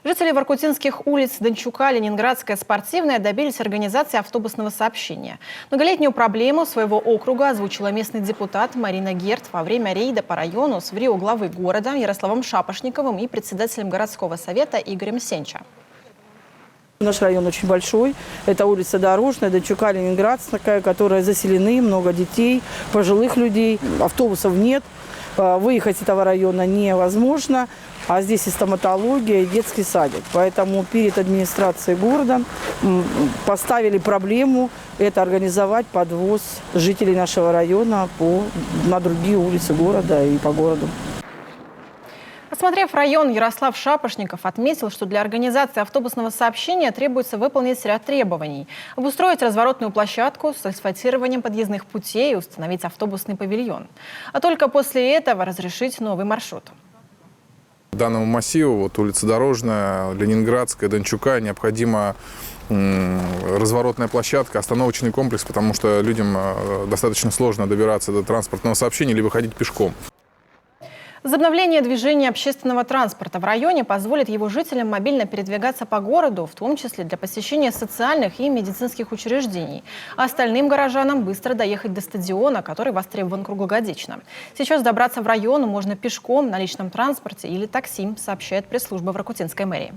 Жители воркутинских улиц Дончука, Ленинградская, Спортивная добились организации автобусного сообщения. Многолетнюю проблему своего округа озвучила местный депутат Марина Герд во время рейда по району с главы города Ярославом Шапошниковым и председателем городского совета Игорем Сенча. Наш район очень большой. Это улица Дорожная, Дончука, Ленинградская, которая заселены, много детей, пожилых людей. Автобусов нет. Выехать из этого района невозможно. А здесь и стоматология, и детский садик. Поэтому перед администрацией города поставили проблему это организовать подвоз жителей нашего района на другие улицы города и по городу. Осмотрев район, Ярослав Шапошников отметил, что для организации автобусного сообщения требуется выполнить ряд требований. Обустроить разворотную площадку с асфальтированием подъездных путей и установить автобусный павильон. А только после этого разрешить новый маршрут. Данному массиву, улица Дорожная, Ленинградская, Дончука, необходима разворотная площадка, остановочный комплекс, потому что людям достаточно сложно добираться до транспортного сообщения или выходить пешком. Возобновление движения общественного транспорта в районе позволит его жителям мобильно передвигаться по городу, в том числе для посещения социальных и медицинских учреждений. А остальным горожанам быстро доехать до стадиона, который востребован круглогодично. Сейчас добраться в район можно пешком, на личном транспорте или такси, сообщает пресс-служба воркутинской мэрии.